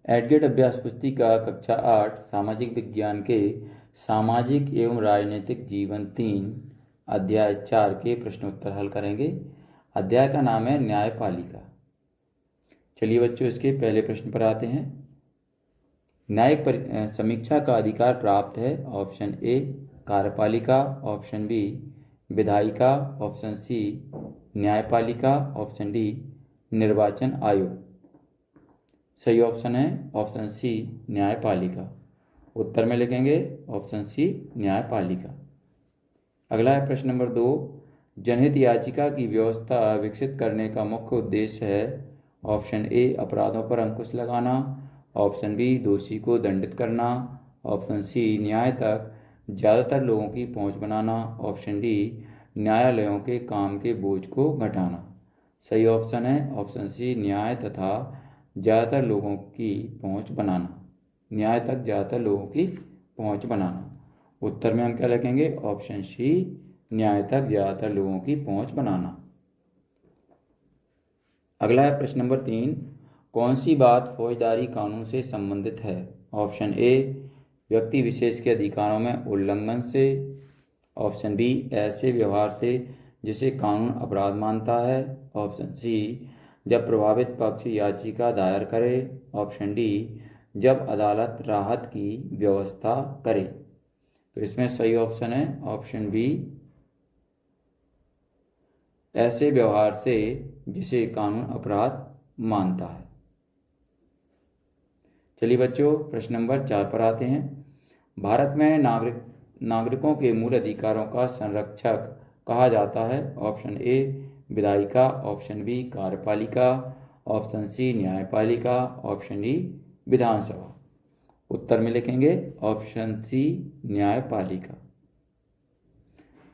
एडगेट अभ्यास पुस्तिका कक्षा 8 सामाजिक विज्ञान के सामाजिक एवं राजनीतिक जीवन 3 अध्याय 4 के प्रश्नोत्तर हल करेंगे। अध्याय का नाम है न्यायपालिका। चलिए बच्चों, इसके पहले प्रश्न पर आते हैं। न्यायिक समीक्षा का अधिकार प्राप्त है। ऑप्शन ए कार्यपालिका, ऑप्शन बी विधायिका, ऑप्शन सी न्यायपालिका, ऑप्शन डी निर्वाचन आयोग। सही ऑप्शन है ऑप्शन सी न्यायपालिका। उत्तर में लिखेंगे ऑप्शन सी न्यायपालिका। अगला है प्रश्न नंबर 2। जनहित याचिका की व्यवस्था विकसित करने का मुख्य उद्देश्य है। ऑप्शन ए अपराधों पर अंकुश लगाना, ऑप्शन बी दोषी को दंडित करना, ऑप्शन सी न्याय तक ज़्यादातर लोगों की पहुंच बनाना, ऑप्शन डी न्यायालयों के काम के बोझ को घटाना। सही ऑप्शन है ऑप्शन सी न्याय तथा ज़्यादातर लोगों की पहुंच बनाना, न्याय तक ज़्यादातर लोगों की पहुंच बनाना। उत्तर में हम क्या लिखेंगे? ऑप्शन सी न्याय तक ज़्यादातर लोगों की पहुंच बनाना। अगला है प्रश्न नंबर 3। कौन सी बात फौजदारी कानून से संबंधित है? ऑप्शन ए व्यक्ति विशेष के अधिकारों में उल्लंघन से, ऑप्शन बी ऐसे व्यवहार से जिसे कानून अपराध मानता है, ऑप्शन सी जब प्रभावित पक्ष याचिका दायर करे, ऑप्शन डी जब अदालत राहत की व्यवस्था करे। तो इसमें सही ऑप्शन है ऑप्शन बी ऐसे व्यवहार से जिसे कानून अपराध मानता है। चलिए बच्चों, प्रश्न नंबर 4 पर आते हैं। भारत में नागरिकों के मूल अधिकारों का संरक्षक कहा जाता है। ऑप्शन ए विधायिका, ऑप्शन बी कार्यपालिका, ऑप्शन सी न्यायपालिका, ऑप्शन डी विधानसभा। उत्तर में लिखेंगे ऑप्शन सी न्यायपालिका।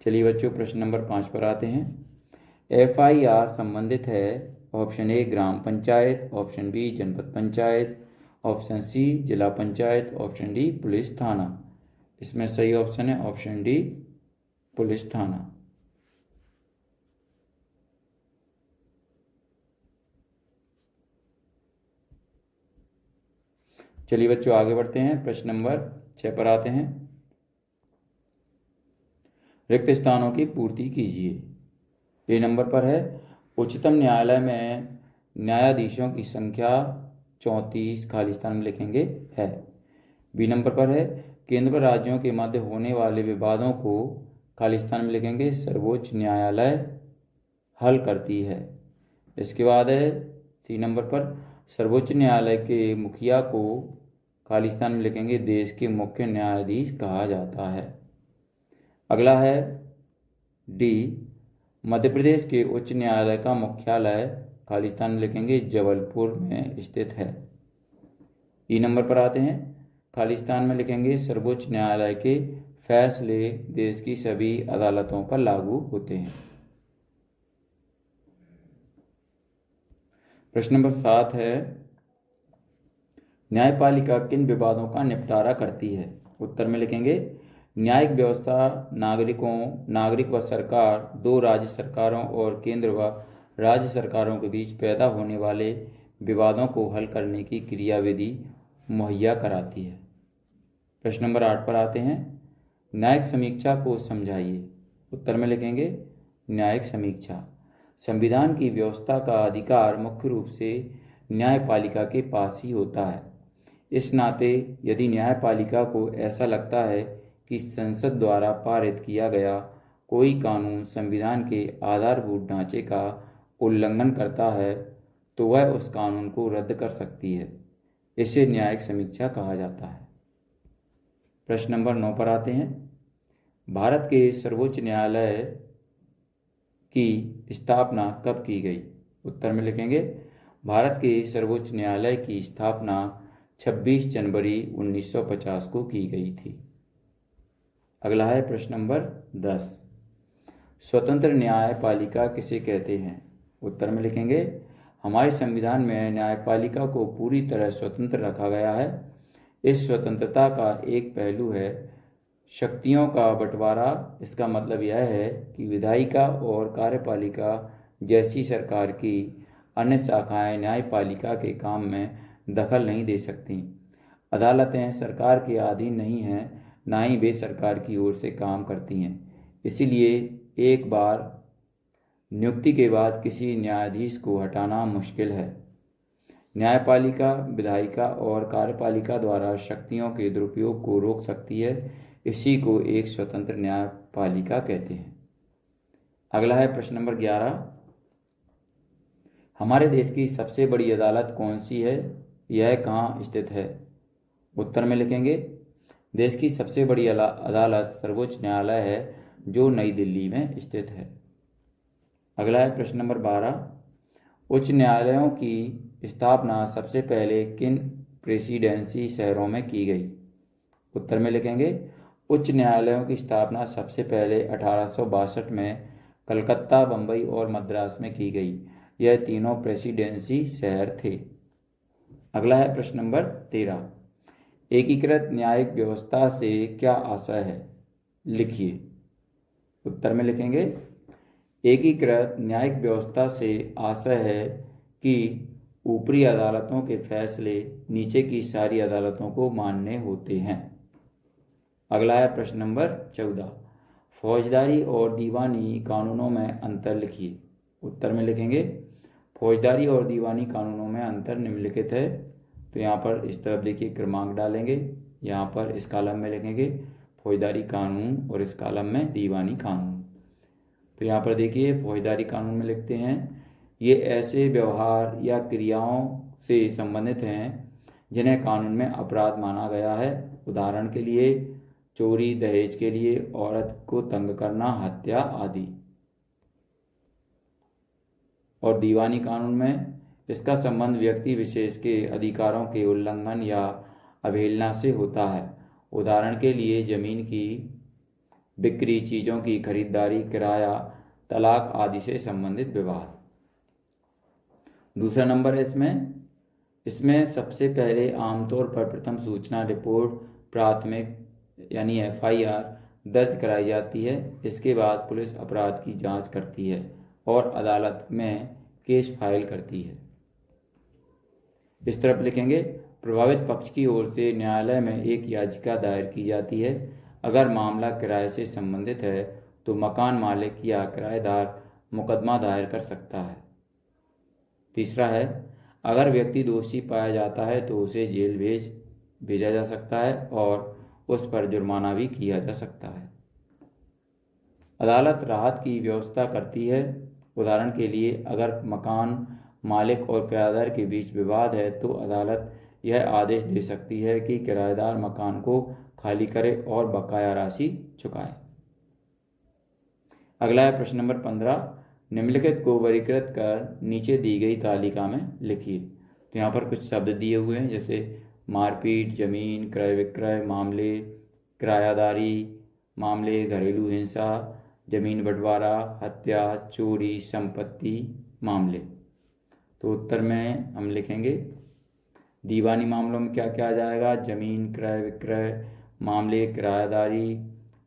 चलिए बच्चों, प्रश्न नंबर 5 पर आते हैं। FIR संबंधित है। Option A gram panchayat, option B जनपद पंचायत, ऑप्शन सी जिला पंचायत, ऑप्शन डी पुलिस थाना। इसमें सही ऑप्शन है ऑप्शन डी पुलिस थाना। चलिए बच्चों, आगे बढ़ते हैं। प्रश्न नंबर 6 पर आते हैं। रिक्त स्थानों की पूर्ति कीजिए। ए नंबर पर है उच्चतम न्यायालय में न्यायाधीशों की संख्या 34, खाली स्थान में लिखेंगे है। बी नंबर पर है केंद्र व राज्यों के मध्य होने वाले विवादों को, खाली स्थान में लिखेंगे सर्वोच्च न्यायालय हल करती है। इसके बाद है सी नंबर पर सर्वोच्च न्यायालय के मुखिया को, खाली स्थान में लिखेंगे देश के मुख्य न्यायाधीश कहा जाता है। अगला है डी मध्य प्रदेश के उच्च न्यायालय का मुख्यालय, खाली स्थान में लिखेंगे जबलपुर में स्थित है। ई नंबर पर आते हैं, खाली स्थान में लिखेंगे सर्वोच्च न्यायालय के फैसले देश की सभी अदालतों पर लागू होते हैं। प्रश्न नंबर 7 है न्यायपालिका किन विवादों का निपटारा करती है? उत्तर में लिखेंगे न्यायिक व्यवस्था नागरिक व सरकार, दो राज्य सरकारों और केंद्र व राज्य सरकारों के बीच पैदा होने वाले विवादों को हल करने की क्रियाविधि मुहैया कराती है। प्रश्न नंबर 8 पर आते हैं। न्यायिक समीक्षा को समझाइए। उत्तर में लिखेंगे न्यायिक समीक्षा संविधान की व्यवस्था का अधिकार मुख्य रूप से न्यायपालिका के पास ही होता है। इस नाते यदि न्यायपालिका को ऐसा लगता है कि संसद द्वारा पारित किया गया कोई कानून संविधान के आधारभूत ढांचे का उल्लंघन करता है तो वह उस कानून को रद्द कर सकती है। इसे न्यायिक समीक्षा कहा जाता है। प्रश्न नंबर 9 पर आते हैं। भारत के सर्वोच्च न्यायालय की स्थापना कब की गई? उत्तर में लिखेंगे भारत के सर्वोच्च न्यायालय की स्थापना 26 जनवरी 1950 को की गई थी। अगला है प्रश्न नंबर 10। स्वतंत्र न्यायपालिका किसे कहते हैं? उत्तर में लिखेंगे हमारे संविधान में न्यायपालिका को पूरी तरह स्वतंत्र रखा गया है। इस स्वतंत्रता का एक पहलू है शक्तियों का बंटवारा। इसका मतलब यह है कि विधायिका और कार्यपालिका जैसी सरकार की अन्य शाखाएं न्यायपालिका के काम में दखल नहीं दे सकती। अदालतें सरकार के अधीन नहीं हैं, ना ही वे सरकार की ओर से काम करती हैं। इसीलिए एक बार नियुक्ति के बाद किसी न्यायाधीश को हटाना मुश्किल है। न्यायपालिका विधायिका और कार्यपालिका द्वारा शक्तियों के दुरुपयोग को रोक सकती है। इसी को एक स्वतंत्र न्यायपालिका कहते हैं। अगला है प्रश्न नंबर 11। हमारे देश की सबसे बड़ी अदालत कौन सी है? यह कहाँ स्थित है? उत्तर में लिखेंगे देश की सबसे बड़ी अदालत सर्वोच्च न्यायालय है, जो नई दिल्ली में स्थित है। अगला है प्रश्न नंबर 12। उच्च न्यायालयों की स्थापना सबसे पहले किन प्रेसिडेंसी शहरों में की गई? उत्तर में लिखेंगे उच्च न्यायालयों की स्थापना सबसे पहले 1862 में कलकत्ता, बम्बई और मद्रास में की गई। यह तीनों प्रेसिडेंसी शहर थे। अगला है प्रश्न नंबर 13। एकीकृत न्यायिक व्यवस्था से क्या आशय है? लिखिए। उत्तर में लिखेंगे एकीकृत न्यायिक व्यवस्था से आशय है कि ऊपरी अदालतों के फैसले नीचे की सारी अदालतों को मान्य होते हैं। अगला है प्रश्न नंबर 14। फौजदारी और दीवानी कानूनों में अंतर लिखिए। उत्तर में लिखेंगे फौजदारी और दीवानी कानूनों में अंतर निम्नलिखित है। तो यहाँ पर इस तरफ देखिए क्रमांक डालेंगे, यहाँ पर इस कॉलम में लिखेंगे फौजदारी कानून और इस कॉलम में दीवानी कानून। तो यहाँ पर देखिए फौजदारी कानून में लिखते हैं ये ऐसे व्यवहार या क्रियाओं से संबंधित हैं जिन्हें कानून में अपराध माना गया है। उदाहरण के लिए चोरी, दहेज के लिए, औरत को तंग करना, हत्या आदि। और दीवानी कानून में इसका संबंध व्यक्ति विशेष के अधिकारों के उल्लंघन या अवहेलना से होता है। उदाहरण के लिए जमीन की बिक्री, चीज़ों की खरीदारी, किराया, तलाक आदि से संबंधित विवाद। दूसरा नंबर है इसमें सबसे पहले आमतौर पर प्रथम सूचना रिपोर्ट प्राथमिक यानी FIR दर्ज कराई जाती है। इसके बाद पुलिस अपराध की जांच करती है और अदालत में केस फाइल करती है। इस तरफ लिखेंगे प्रभावित पक्ष की ओर से न्यायालय में एक याचिका दायर की जाती है। अगर मामला किराए से संबंधित है तो मकान मालिक या किराएदार मुकदमा दायर कर सकता है। तीसरा है अगर व्यक्ति दोषी पाया जाता है तो उसे जेल भेजा जा सकता है और उस पर जुर्माना भी किया जा सकता है। अदालत राहत की व्यवस्था करती है। उदाहरण के लिए अगर मकान मालिक और किराएदार के बीच विवाद है तो अदालत यह आदेश दे सकती है कि किराएदार मकान को खाली करे और बकाया राशि चुकाए। अगला है प्रश्न नंबर 15। निम्नलिखित को वर्गीकृत कर नीचे दी गई तालिका में लिखिए। तो यहाँ पर कुछ शब्द दिए हुए हैं जैसे मारपीट, जमीन, क्रय विक्रय मामले, किरायादारी मामले, घरेलू हिंसा, जमीन बंटवारा, हत्या, चोरी, संपत्ति मामले। तो उत्तर में हम लिखेंगे दीवानी मामलों में क्या क्या आ जाएगा? जमीन, क्रय विक्रय मामले, किरायादारी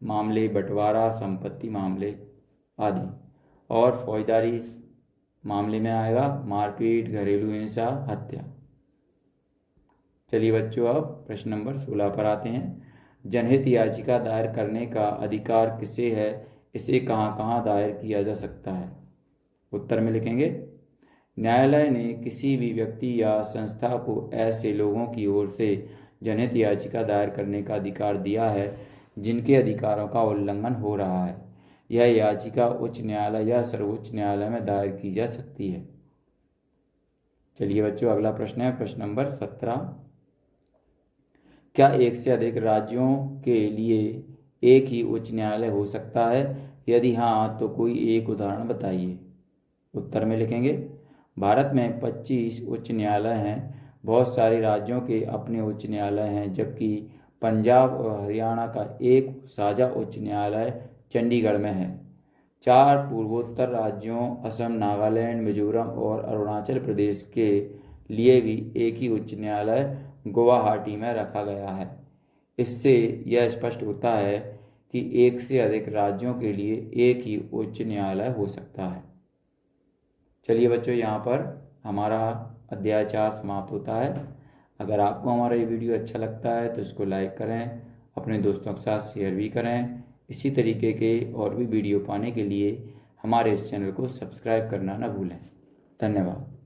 मामले, बंटवारा, संपत्ति मामले आदि। और फौजदारी मामले में आएगा मारपीट, घरेलू हिंसा, हत्या। चलिए बच्चों अब प्रश्न नंबर 16 पर आते हैं। जनहित याचिका दायर करने का अधिकार किसे है? इसे कहाँ कहाँ दायर किया जा सकता है? उत्तर में लिखेंगे न्यायालय ने किसी भी व्यक्ति या संस्था को ऐसे लोगों की ओर से जनहित याचिका दायर करने का अधिकार दिया है जिनके अधिकारों का उल्लंघन हो रहा है। यह याचिका उच्च न्यायालय या सर्वोच्च न्यायालय में दायर की जा सकती है। चलिए बच्चों अगला प्रश्न है प्रश्न नंबर 17। क्या एक से अधिक राज्यों के लिए एक ही उच्च न्यायालय हो सकता है? यदि हाँ तो कोई एक उदाहरण बताइए। उत्तर में लिखेंगे भारत में 25 उच्च न्यायालय हैं। बहुत सारे राज्यों के अपने उच्च न्यायालय हैं, जबकि पंजाब और हरियाणा का एक साझा उच्च न्यायालय चंडीगढ़ में है। 4 पूर्वोत्तर राज्यों असम, नागालैंड, मिजोरम और अरुणाचल प्रदेश के लिए भी एक ही उच्च न्यायालय गुवाहाटी में रखा गया है। इससे यह स्पष्ट होता है कि एक से अधिक राज्यों के लिए एक ही उच्च न्यायालय हो सकता है। चलिए बच्चों यहाँ पर हमारा अध्याय 4 समाप्त होता है। अगर आपको हमारा ये वीडियो अच्छा लगता है तो इसको लाइक करें, अपने दोस्तों के साथ शेयर भी करें। इसी तरीके के और भी वीडियो पाने के लिए हमारे इस चैनल को सब्सक्राइब करना ना भूलें। धन्यवाद।